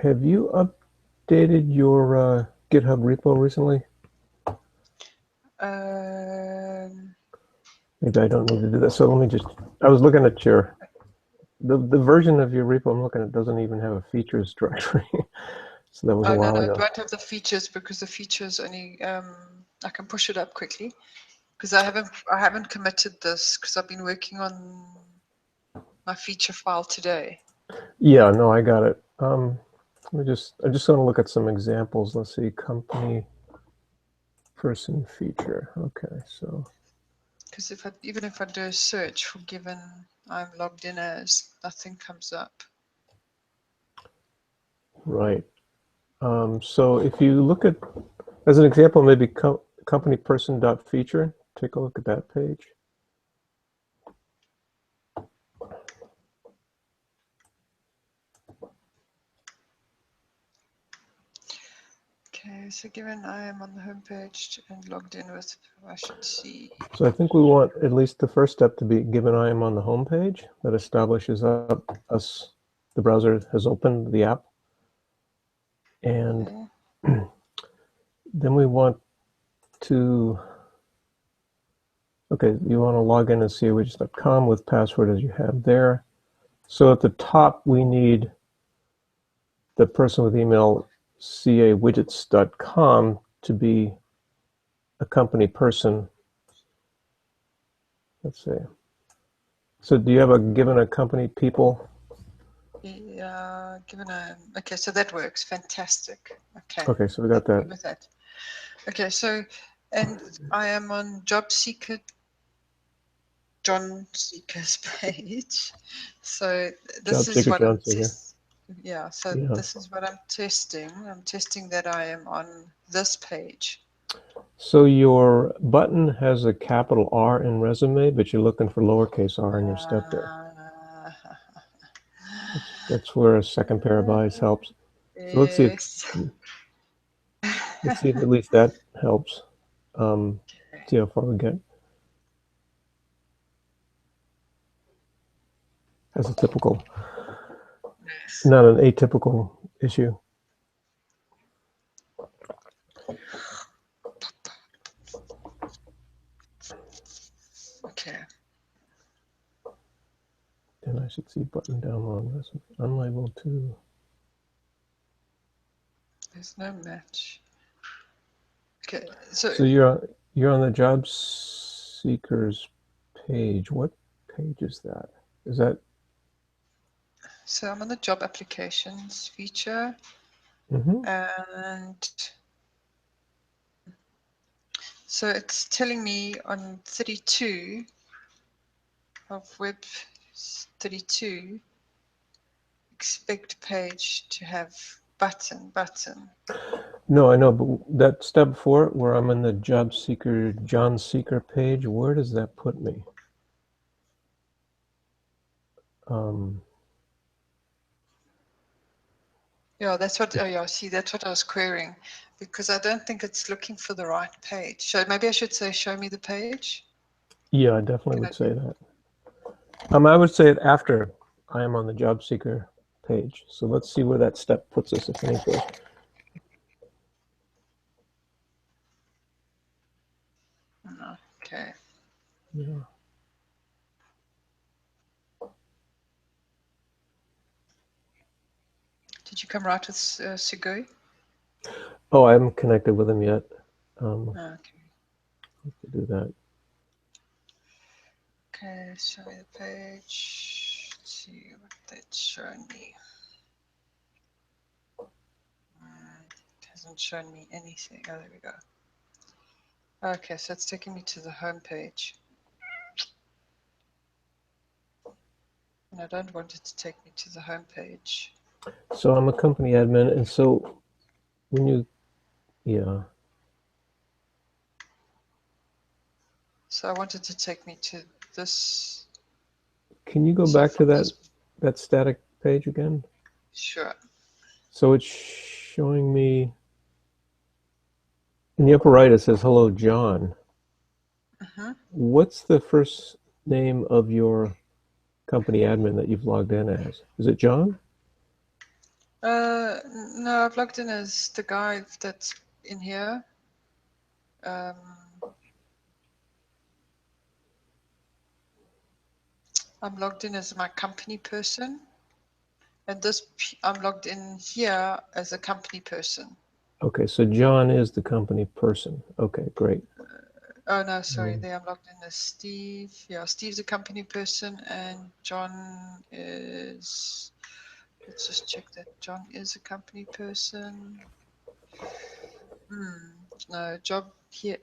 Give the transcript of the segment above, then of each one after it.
Have you updated your GitHub repo recently? Um, Maybe I don't need to do that. So let me just, I was looking at the version of your repo I'm looking at doesn't even have a features directory. So that was a oh no, while no, it ago. won't have the features because the features only I can push it up quickly because I haven't committed this because I've been working on my feature file today. Yeah, no, I got it. I just want to look at some examples. Let's see, company person feature. Okay, so. Because even if I do a search for given I'm logged in as, nothing comes up. Right. So if you look at, as an example, maybe company person dot feature, take a look at that page. Okay, so given I am on the home page and logged in with, I should see. So I think we want at least the first step to be given I am on the home page. That establishes us, the browser has opened the app. And Okay. then we want to, okay, you want to log in and CAWidgets.com with password as you have there. So at the top, we need the person with email CAWidgets.com to be a company person. Let's see. So do you have a given a company people? Yeah, given I okay, so that works. Fantastic. Okay. Okay, so we got that. With that. Okay, so and I am on job seeker John Seeker's page. So this Job is seeker, what I'm John Seeker. yeah, so Yeah. this is what I'm testing. I'm testing that I am on this page. So your button has a capital R in resume, but you're looking for lowercase r in your step there. Uh, That's where a second pair of eyes helps. So yes. let's see if at least that helps. See how far we get. That's a typical, Yes. not an atypical issue. Okay. Then I should see button down wrong. That's unlabeled too. There's no match. Okay, so So you're on the job seekers page. What page is that? Is that? so I'm on the job applications feature Mm-hmm. and so it's telling me on 32 of web 32 expect page to have button. No, I know, but that step before it, where I'm in the job seeker John Seeker page, where does that put me? Yeah, that's what. Oh, yeah. See, that's what I was querying, because I don't think it's looking for the right page. So maybe I should say, "Show me the page." Yeah, I definitely Can I would do? say that. I would say it after I am on the job seeker page. So let's see where that step puts us, if anything. Okay. Yeah. Did you come right with Sugoi? Oh, I haven't connected with him yet. Okay. To do that. Okay. Show me the page. Let's see what that's showing me. It hasn't shown me anything. Oh, there we go. Okay, so it's taking me to the home page. And I don't want it to take me to the home page. So I'm a company admin, and so when you, yeah. So I wanted to take me to this. Can you go So back to from this, that static page again? sure. So it's showing me in the upper right. It says "Hello, John." What's the first name of your company admin that you've logged in as? Is it John? No, I've logged in as the guy that's in here. I'm logged in as my company person, and I'm logged in here as a company person. Okay, so John is the company person. Okay, great. Oh no, sorry, there I'm logged in as Steve. Yeah, Steve's a company person, and John is. Let's just check that John is a company person. No, job here.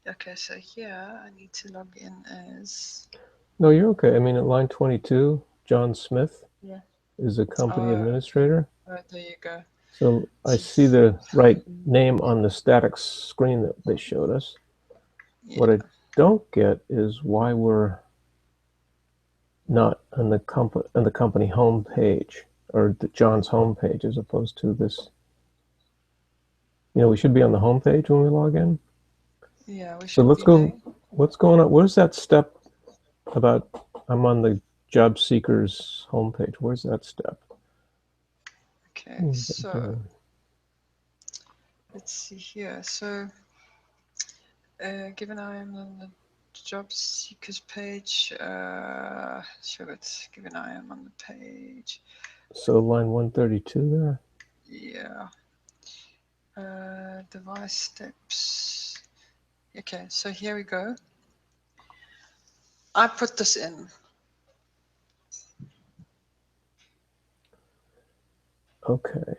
Okay, so here I need to log in as. No, you're okay. I mean, at line 22, John Smith is a company administrator. Oh, there you go. So I see the right name on the static screen that they showed us. Yeah. What I don't get is why we're not on the company home page, or John's home page, as opposed to this. You know, we should be on the home page when we log in. Yeah, we should. So let's go. What's going on? Where's that step about? I'm on the job seekers homepage. Where's that step? Okay, so let's see here. So, given I am on the job seekers page, show it. Given I am on the page. So line 132 there. Yeah. Device steps. Okay, so here we go. I put this in. Okay.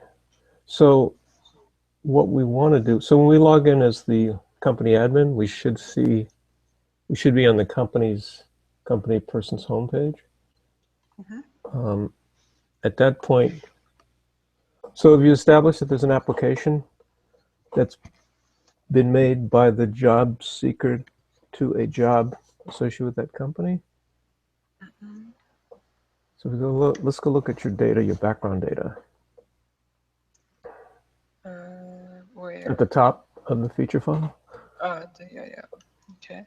So what we want to do, so when we log in as the company admin, we should be on the company person's homepage. At that point, so have you established that there's an application that's been made by the job seeker to a job associated with that company? So we let's go look at your data, your background data. Where? At the top of the feature file? Yeah. Okay.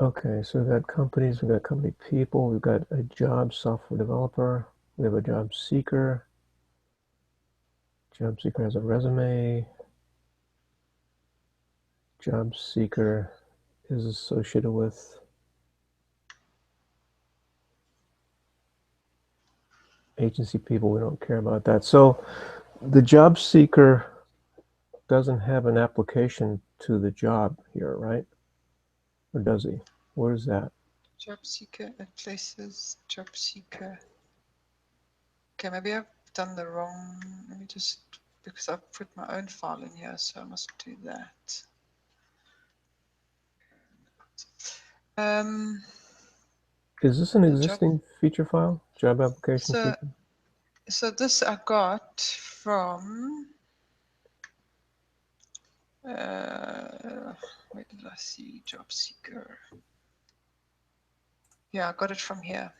Okay, so we've got companies, we've got company people, we've got a job software developer, we have a job seeker. Job seeker has a resume. Job seeker is associated with agency people. We don't care about that. So the job seeker doesn't have an application to the job here, right? Or does he? Where is that? Job seeker at places, job seeker. Okay, maybe I've done the wrong. Let me just, because I've put my own file in here, so I must do that. Is this an existing feature file? Job application feature? So this I got from, where did I see job seeker? Yeah, I got it from here.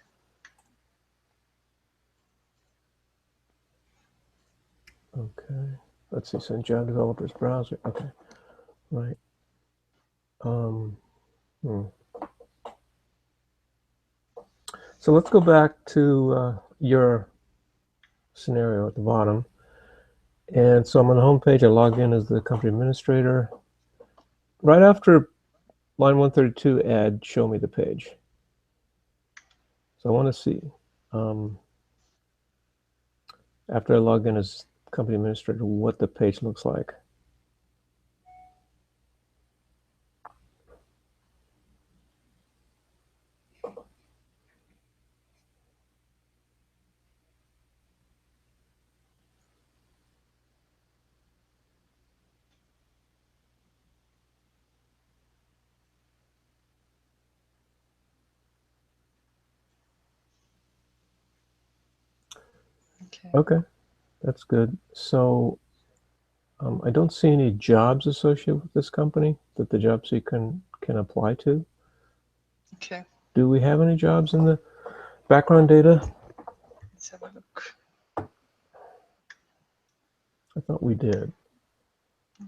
Okay. Let's see, send job developers browser. Okay. Right. So let's go back to your scenario at the bottom. And so I'm on the home page. I log in as the company administrator. Right after line 132, add show me the page. So I want to see, after I log in as company administrator, what the page looks like. Okay, that's good. So I don't see any jobs associated with this company that the job seeker can apply to. Okay. Do we have any jobs in the background data? Let's have a look. I thought we did.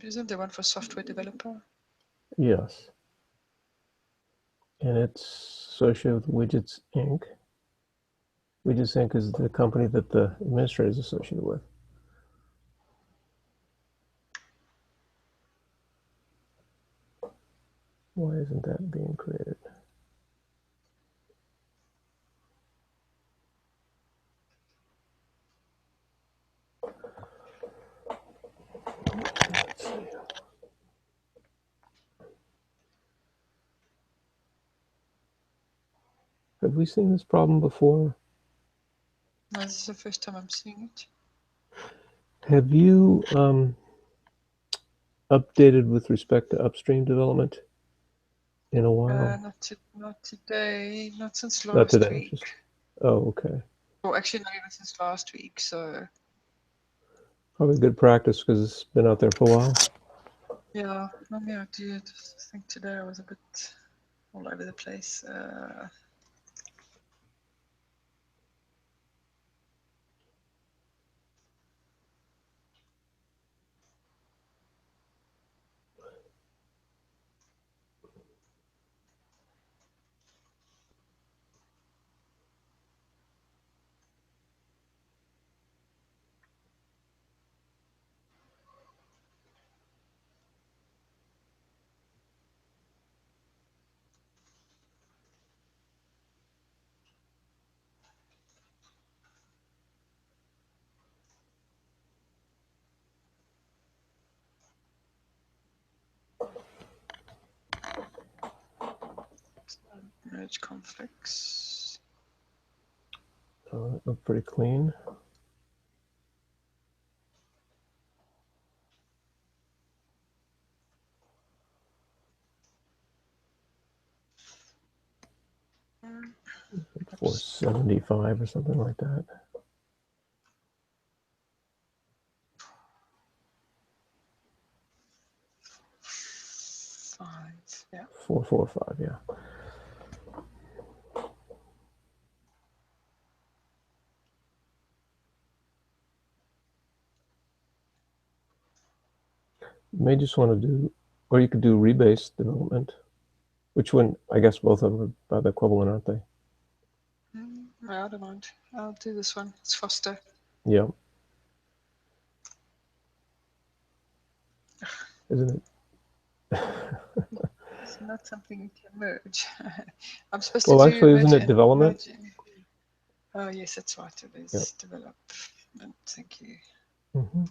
Isn't there one for software developer? Yes. And it's associated with Widgets Inc. We just think is the company that the administrator is associated with. Why isn't that being created? Let's see. Have we seen this problem before? No, this is the first time I'm seeing it. Have you updated with respect to upstream development in a while? Not today, not since Not last today. week. Just okay. Or actually, not even since last week. So Probably good practice because it's been out there for a while. yeah, normally I do it. I think today I was a bit all over the place. Merge conflicts. Oh, that looked pretty clean. Like 475 or something like that. Yeah. 445, yeah. You may just want to do, or you could do rebase development, which one, I guess both of them are about the equivalent, aren't they? No, I don't mind. I'll do this one. It's faster. Yeah. Isn't it? It's not something you can merge. I'm supposed to Well, do actually, isn't it merging. development? Oh, yes, that's right. It is Yep. development. Thank you. Mm-hmm.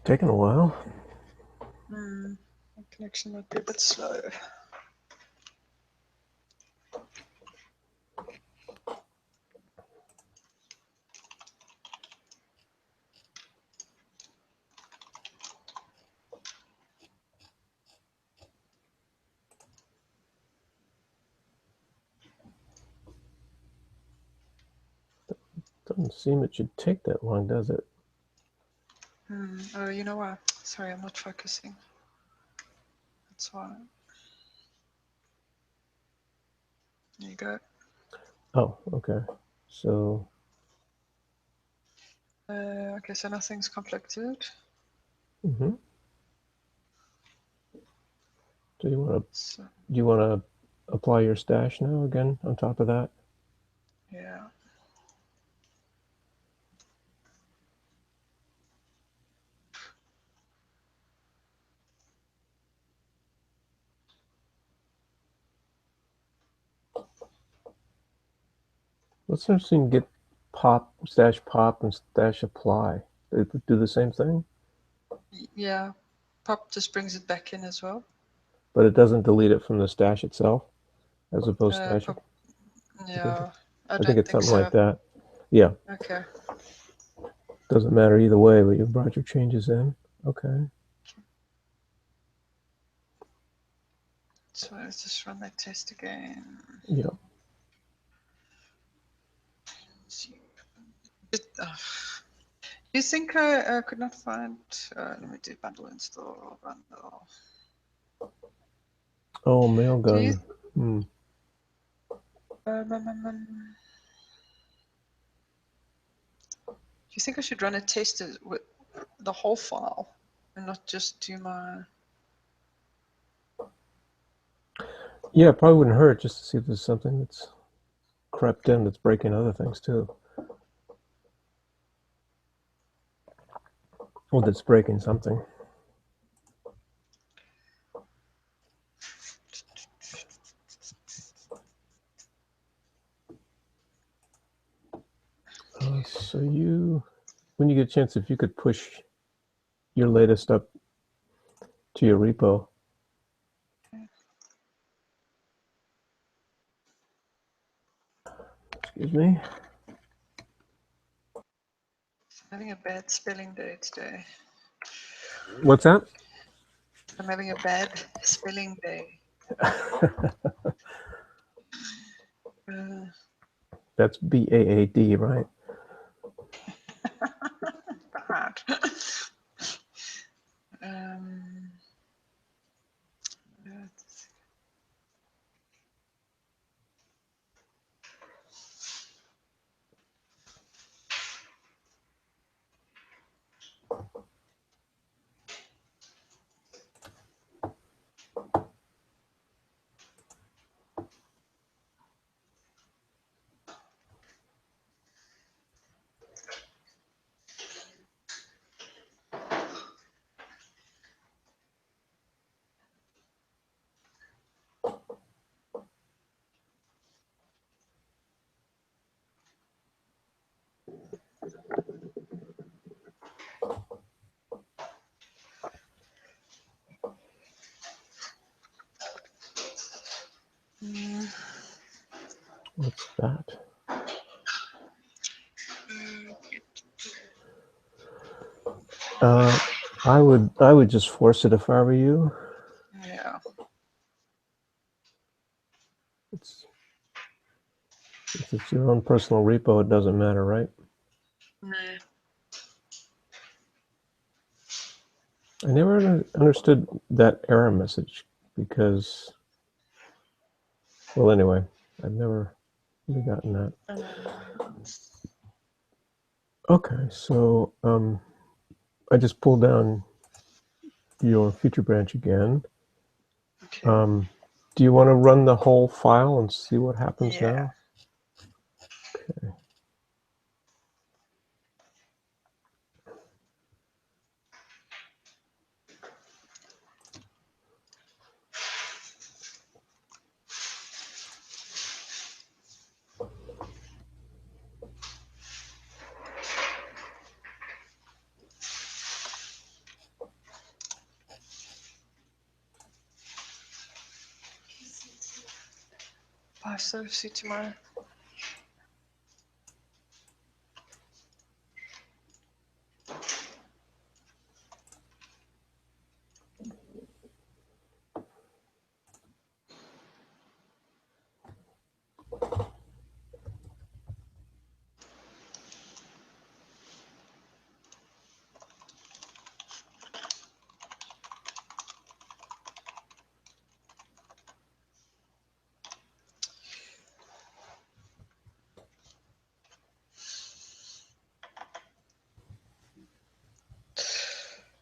Taking a while. The connection might be a bit slow. Doesn't seem it should take that long, does it? Oh, you know what? Sorry, I'm not focusing. That's why. There you go. Oh, okay. So. Okay, so nothing's conflicted. Mm-hmm. So So, you want to apply your stash now again on top of that? yeah. Let's interesting. Get stash pop, and stash apply. They do the same thing, Yeah. Pop just brings it back in as well. but it doesn't delete it from the stash itself, as opposed to stash. Pop, I think yeah. I I think don't it's think something like so. that. Yeah. Okay. Doesn't matter either way, but you brought your changes in. Okay. So let's just run that test again. Yeah. You think I could not find? Let me do bundle install bundle. Oh, Do you Mailgun. Hmm. Do you think I should run a test with the whole file and not just do my... Yeah, it probably wouldn't hurt just to see if there's something that's crept in that's breaking other things too. Well, that's breaking something. So when you get a chance, if you could push your latest up to your repo. Excuse me. I'm having a bad spelling day today. What's that? I'm having a bad spelling day. That's BAAD, right? Bad. What's that? I would just force it if I were you. Yeah. If it's your own personal repo, it doesn't matter, right? No. I never understood that error message because, well, anyway, I've never really gotten that. Okay, so I just pulled down your feature branch again. Okay. Do you want to run the whole file and see what happens Yeah. now? Okay. Bye, so see you tomorrow.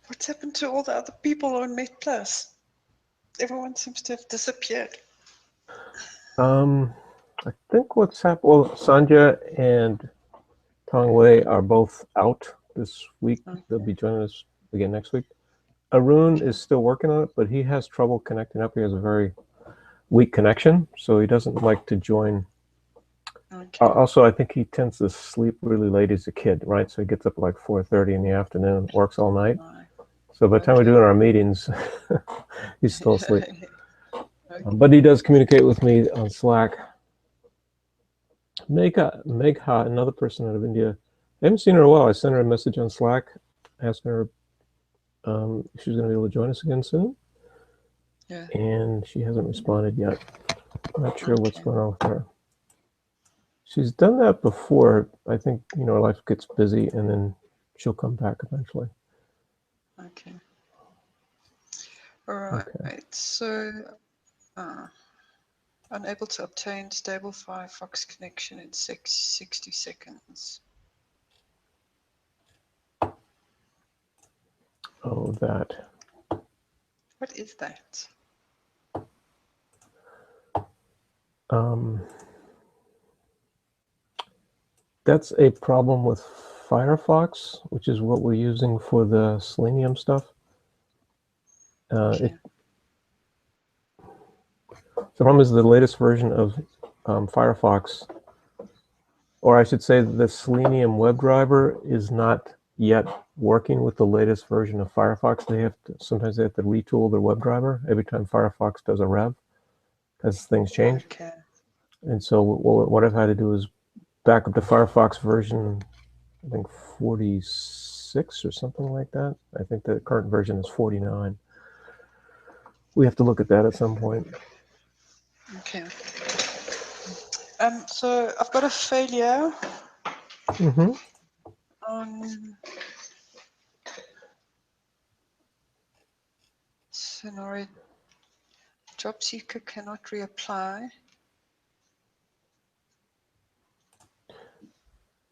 What's happened to all the other people on MetPlus? Everyone seems to have disappeared. I think what's happened. Well, Sanja and Tong Wei are both out this week. Okay. They'll be joining us again next week. Arun is still working on it, but he has trouble connecting up. He has a very weak connection, so he doesn't like to join. Okay. Also, I think he tends to sleep really late as a kid, right? So he gets up at like 4:30 in the afternoon, works all night. So by the time we're doing our meetings, he's still asleep. Okay. But he does communicate with me on Slack. Megha, another person out of India. I haven't seen her in a while. I sent her a message on Slack asking her if she's going to be able to join us again soon. Yeah. And she hasn't responded yet. I'm not sure what's going on with her. She's done that before. I think, her life gets busy and then she'll come back eventually. Okay. All right. Okay. So, Unable to obtain stable Firefox connection in 60 seconds. Oh, that. What is that? That's a problem with Firefox, which is what we're using for the Selenium stuff. Okay. The problem is the latest version of Firefox, or I should say the Selenium WebDriver is not yet working with the latest version of Firefox. Sometimes they have to retool their WebDriver every time Firefox does a rev, because things change. Okay. And so what I've had to do is back up the Firefox version, I think 46 or something like that. I think the current version is 49. We have to look at that at some point. Okay. So I've got a failure on scenario. Job seeker cannot reapply.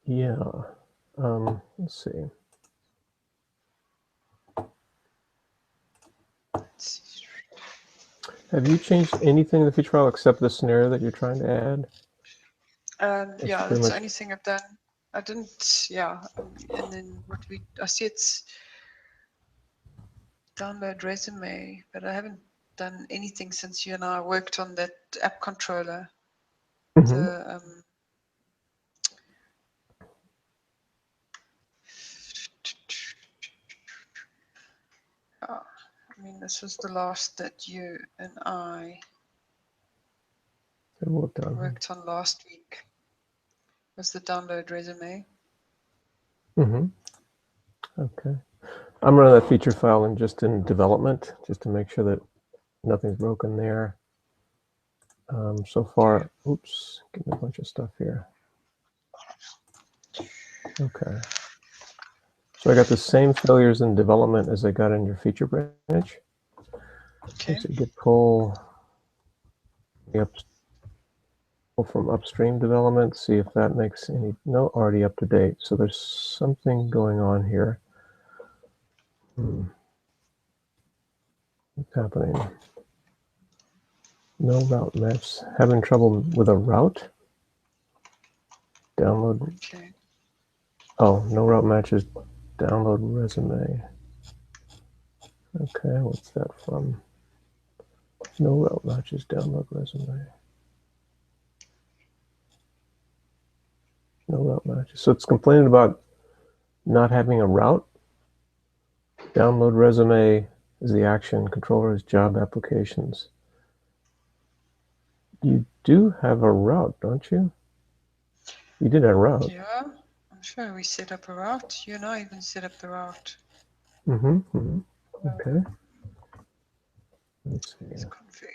Yeah. Let's see. Have you changed anything in the feature file except the scenario that you're trying to add? Yeah, that's the only thing I've done. I didn't, yeah. And then I see it's download resume, but I haven't done anything since you and I worked on that app controller. The I mean, this was the last that you and I worked on last week. Was the download resume. Okay. I'm running that feature file just in development, just to make sure that nothing's broken there. So far, oops, give me a bunch of stuff here. Okay. So I got the same failures in development as I got in your feature branch. Okay. So git pull from upstream development, see if that makes any, no, already up to date. So there's something going on here. What's happening? No route match. Having trouble with a route? Download. Okay. Oh, no route matches. Download resume. Okay, what's that from? No route matches. Download resume. No route matches. So it's complaining about not having a route. Download resume is the action. Controller is job applications. You do have a route, don't you? You did a route. Yeah, I'm sure we set up a route. You and I even set up the route. Okay. Let's see. It's config.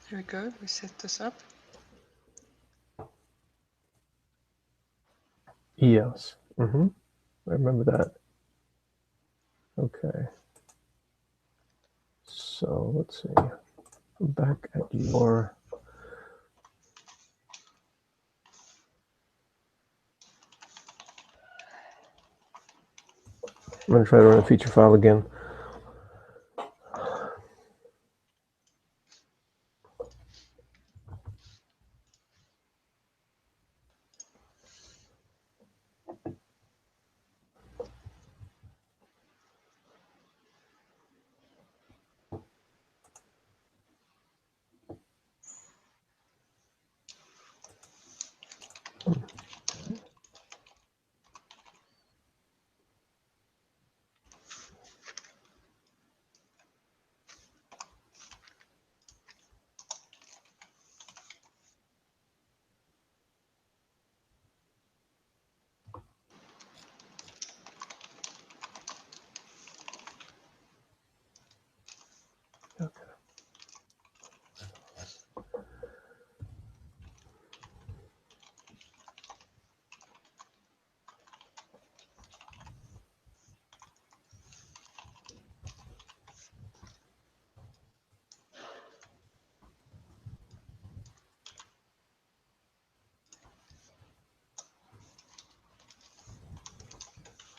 Here we go. We set this up. Yes. I remember that. Okay. So let's see. I'm back at your. I'm going to try to run a feature file again. Okay.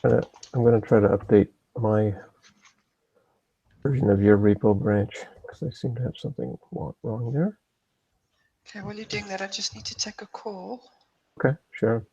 I'm going to try to update my version of your repo branch because I seem to have something wrong there. Okay, while you're doing that, I just need to take a call. Okay, sure.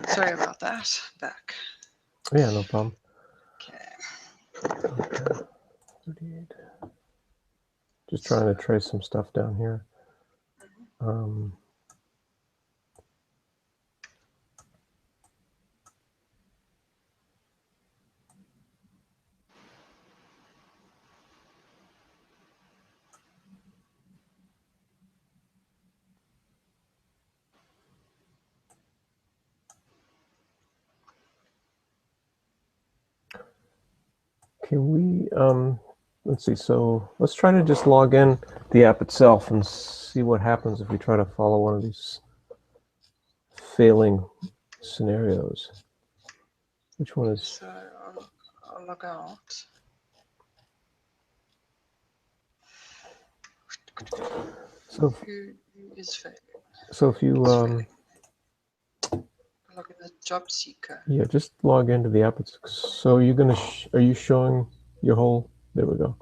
Sorry about that. Back. Yeah, no problem. Okay. Okay. 38. Just trying to trace some stuff down here. Can we, let's see, so let's try to just log in the app itself and see what happens if we try to follow one of these failing scenarios. Which one is? So I'll log out. So, Who is failing? so if you, Failing. Log in the job seeker. yeah, just log into the app. So you're gonna, are you showing your whole, there we go.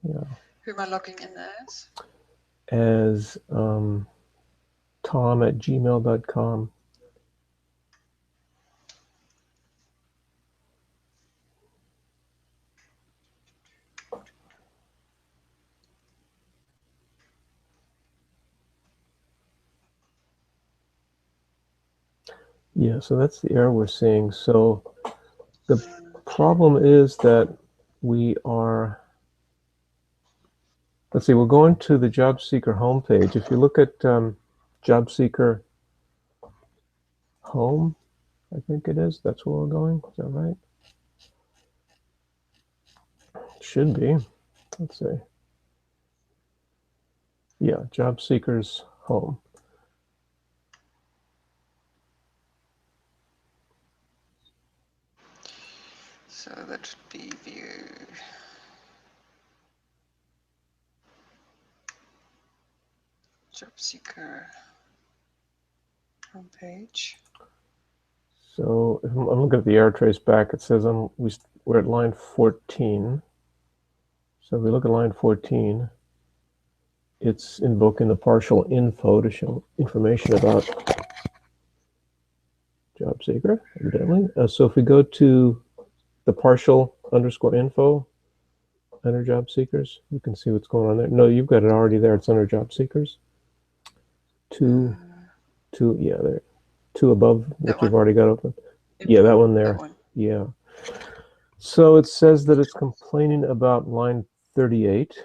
Yeah. Who am I logging in as? As tom@gmail.com. Yeah, so that's the error we're seeing. So the problem is that we are, let's see, we're going to the job seeker homepage. If you look at job seeker home, I think it is, that's where we're going. Is that right? Should be. Let's see. Yeah, job seekers home. So that would be view. Job seeker homepage. So if I'm looking at the error trace back, it says we're at line 14. So if we look at line 14, it's invoking the partial info to show information about job seeker, evidently. So if we go to the partial underscore info under job seekers, you can see what's going on there. No, you've got it already there. It's under job seekers. Two, yeah, there. Two above what you've already got open. Yeah, that one there. That one. Yeah. So it says that it's complaining about line 38.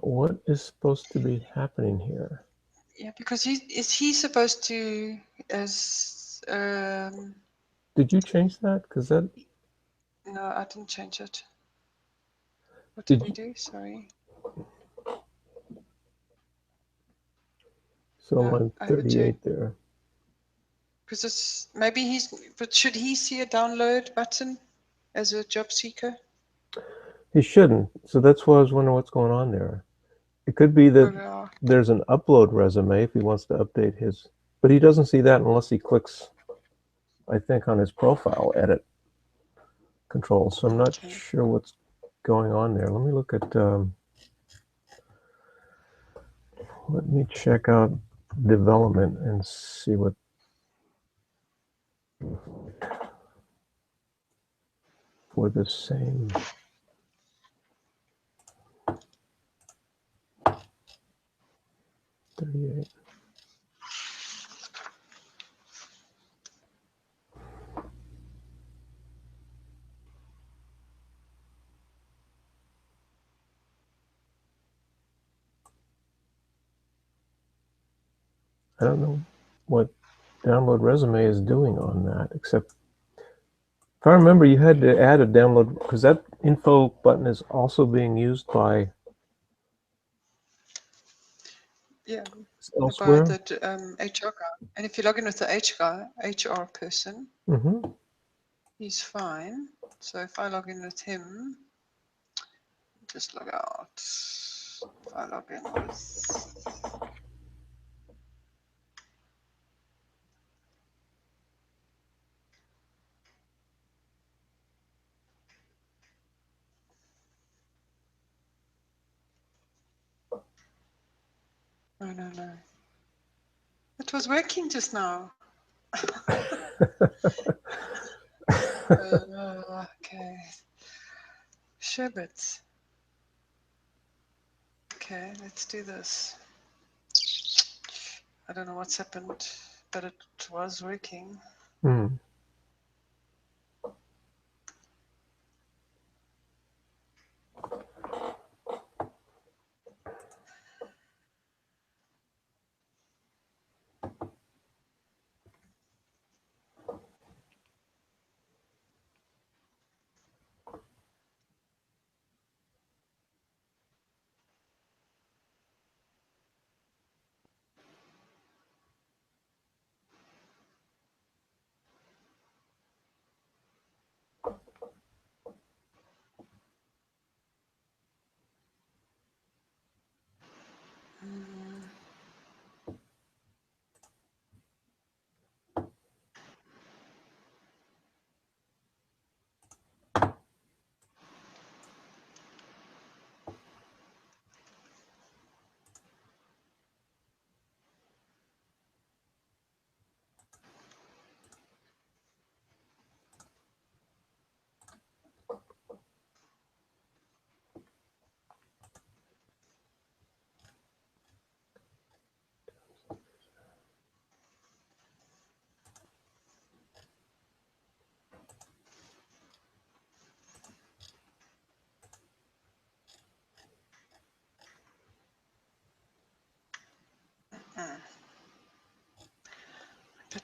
What is supposed to be happening here? Yeah, because is he supposed to Did you change that? Because that. No, I didn't change it. What did we do? Sorry. So no, line 38 there. Because it's maybe but should he see a download button as a job seeker? He shouldn't. So that's why I was wondering what's going on there. It could be that there's an upload resume if he wants to update his, but he doesn't see that unless he clicks, I think, on his profile edit controls. So I'm not sure what's going on there. Let me look at, let me check out development and see what. For the same. $38. I don't know what download resume is doing on that, except if I remember, you had to add a download because that info button is also being used by elsewhere. By the HR guy. And if you log in with the HR person, he's fine. So if I log in with him, just log out. If I log in with No. It was working just now. Okay. Sherbet. Okay, let's do this. I don't know what's happened, but it was working.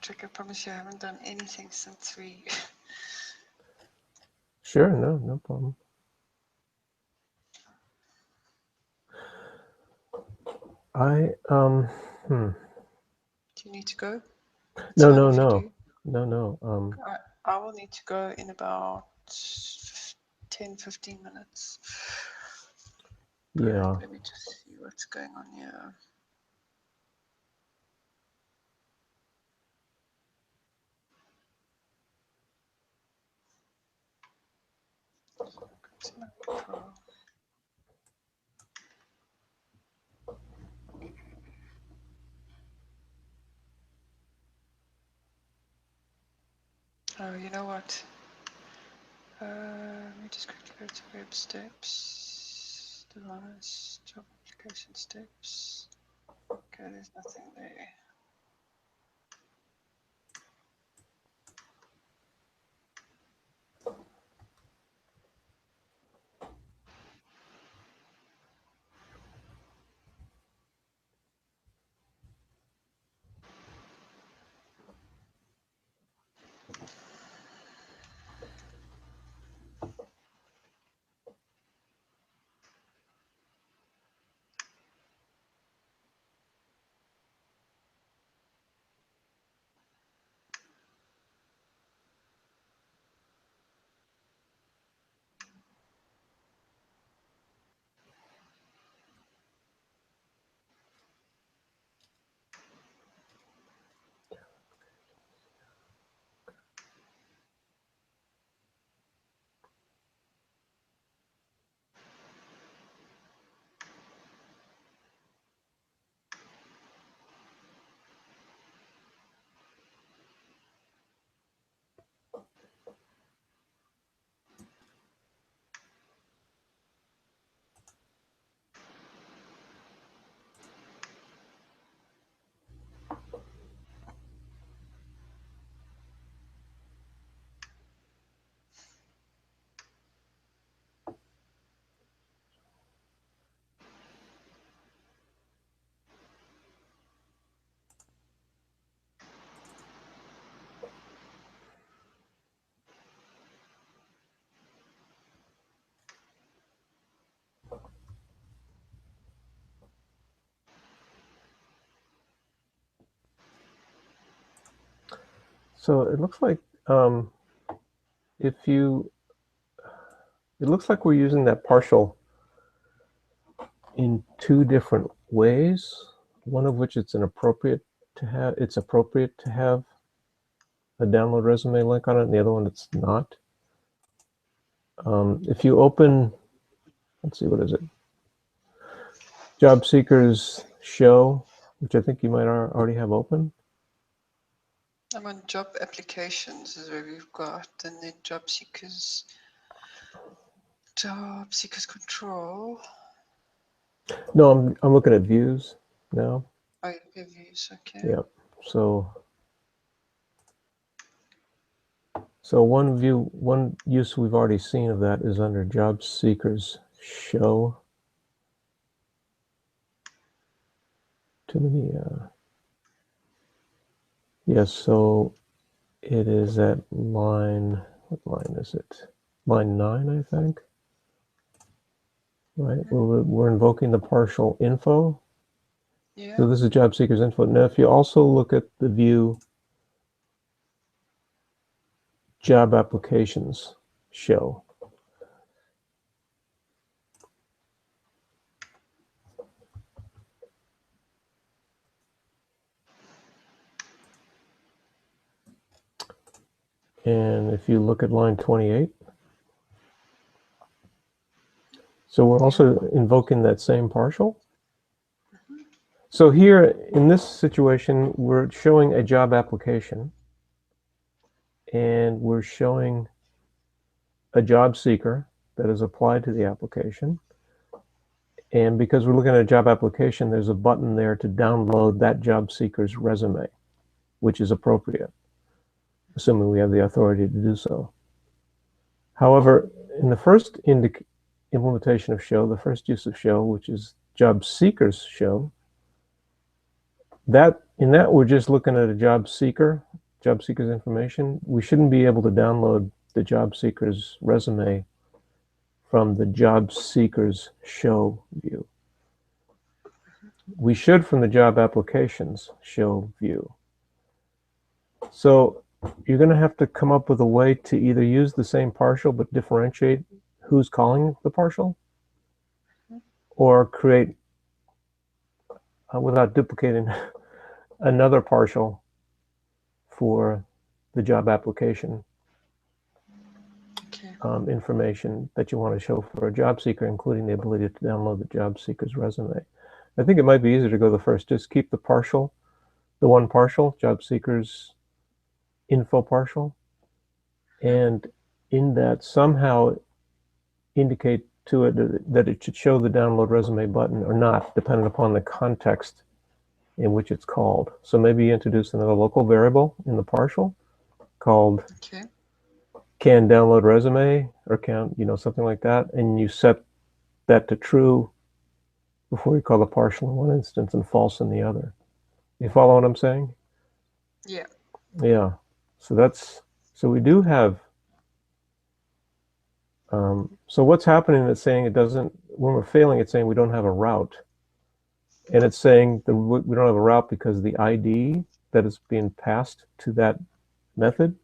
Patrick, I promise you I haven't done anything since we... Sure, no problem. Do you need to go? It's No, fine no, if you no, do. no. I will need to go in about 10, 15 minutes. Yeah. Right, let me just see what's going on here. Oh, you know what? Let me just quickly go to web steps. Device, job application steps. Okay, there's nothing there. So it looks like it looks like we're using that partial in two different ways. One of which it's appropriate to have a download resume link on it, and the other one it's not. If you open, let's see, what is it? Job Seekers Show, which I think you might already have open. I'm on job applications is where we've got, and then job seekers control. No, I'm looking at views now. Oh, views, okay. Yeah. So one use we've already seen of that is under Job Seekers Show. Too many. Yes. So it is at line. What line is it? Line 9, I think. Right. We're invoking the partial info. Yeah. So this is Job Seekers info. Now, if you also look at the view Job Applications Show. And if you look at line 28, so we're also invoking that same partial. So here in this situation, we're showing a job application and we're showing a job seeker that is applied to the application. And because we're looking at a job application, there's a button there to download that job seeker's resume, which is appropriate, assuming we have the authority to do so. However, in the first implementation of Show, the first use of Show, which is Job Seekers Show, in that we're just looking at a job seeker job seeker's information, we shouldn't be able to download the job seeker's resume from the job seeker's show view. We should from the job applications show view. So you're going to have to come up with a way to either use the same partial but differentiate who's calling the partial, or create, without duplicating, another partial for the job application information that you want to show for a job seeker, including the ability to download the job seeker's resume. I think it might be easier to go the first. Just keep the partial, the one partial, job seeker's info partial, and in that somehow indicate to it that it should show the download resume button or not, depending upon the context in which it's called. So maybe you introduce another local variable in the partial called can download resume, or can, something like that, and you set that to true before you call the partial in one instance and false in the other. You follow what I'm saying? Yeah. Yeah. So we do have, so what's happening is saying it doesn't, when we're failing, it's saying we don't have a route. And it's saying that we don't have a route because the ID that is being passed to that method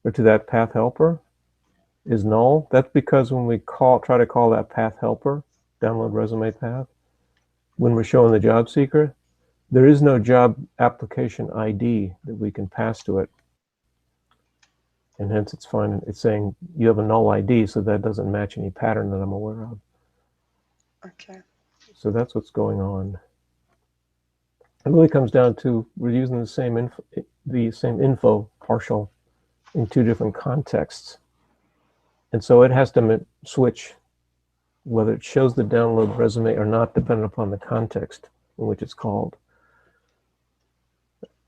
or to that path helper is null. That's because when we try to call that path helper, download resume path, when we're showing the job seeker, there is no job application ID that we can pass to it. And hence it's fine. It's saying you have a null ID, so that doesn't match any pattern that I'm aware of. Okay. So that's what's going on. It really comes down to we're using the same info partial in two different contexts. And so it has to switch whether it shows the download resume or not, depending upon the context in which it's called.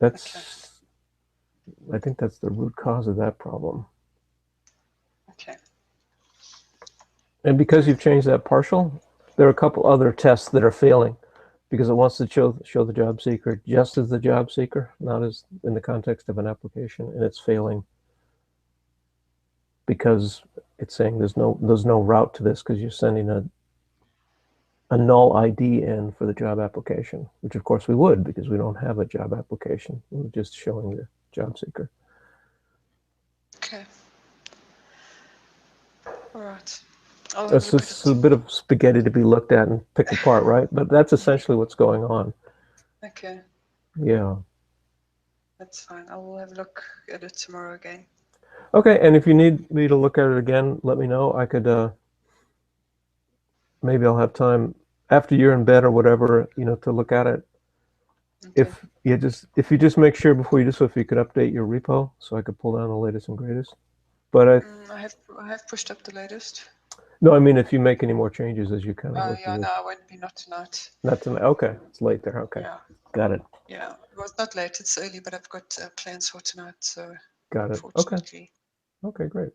I think that's the root cause of that problem. Okay. And because you've changed that partial, there are a couple other tests that are failing because it wants to show the job seeker just as the job seeker, not as in the context of an application, and it's failing because it's saying there's no route to this because you're sending a null ID in for the job application, which of course we would because we don't have a job application. We're just showing the job seeker. Okay. All right. It's just a bit of spaghetti to be looked at and picked apart, right? But that's essentially what's going on. Okay. Yeah. That's fine. I will have a look at it tomorrow again. Okay, and if you need me to look at it again, let me know. I could, maybe I'll have time after you're in bed or whatever, to look at it. Okay. If you just make sure before you do so, if you could update your repo so I could pull down the latest and greatest. But I have pushed up the latest. No, I mean if you make any more changes as you kind of. Oh yeah, no, I won't be. Not tonight. Not tonight. Okay, it's late there. Okay. Yeah. Got it. Yeah, well, it's not late. It's early, but I've got plans for tonight. So. Got it. Okay. Okay, great.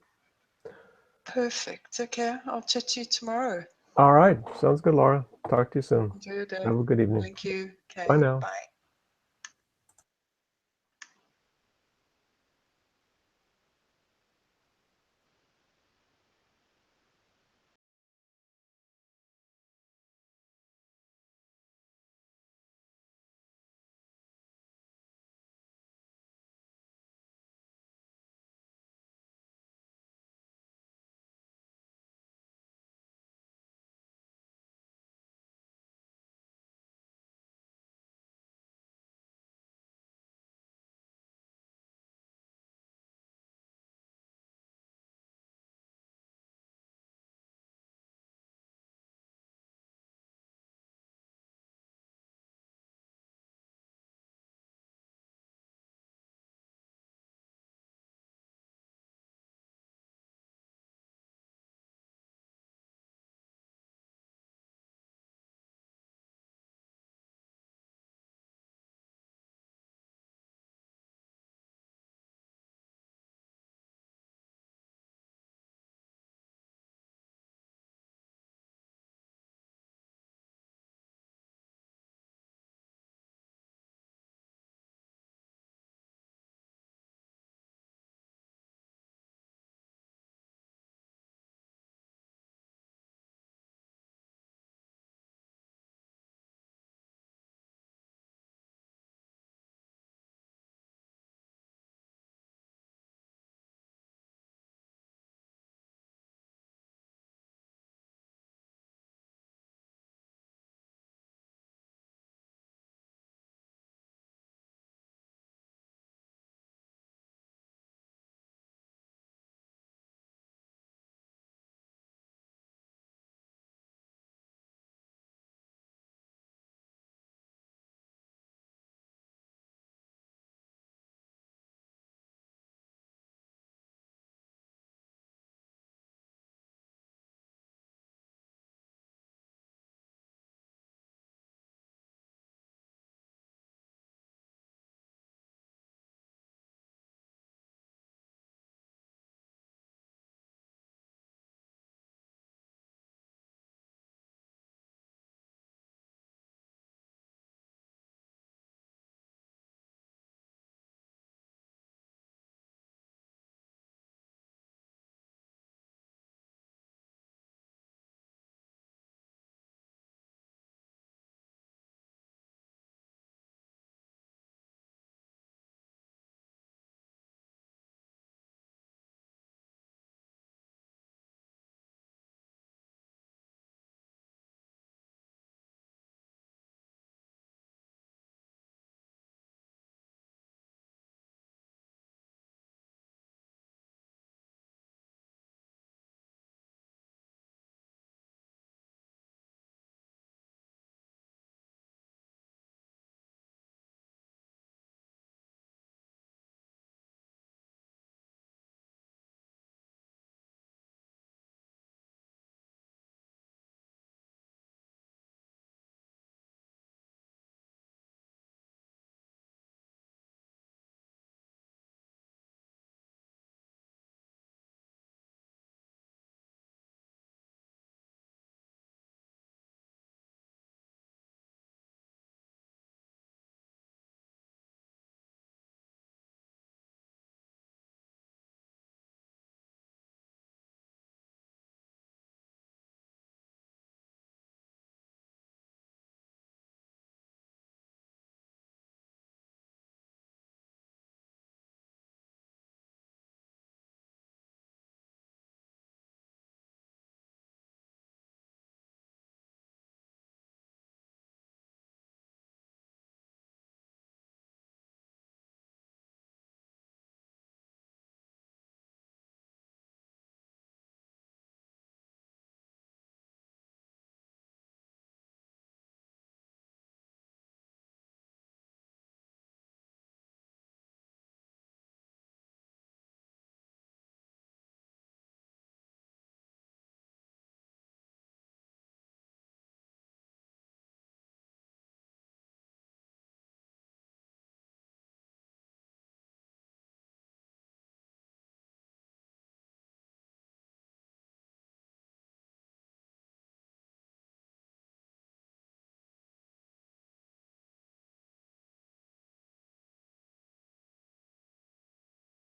Perfect. Okay, I'll chat to you tomorrow. All right. Sounds good, Laura. Talk to you soon. Enjoy your day. Have a good evening. Thank you. Okay. Bye now. Bye.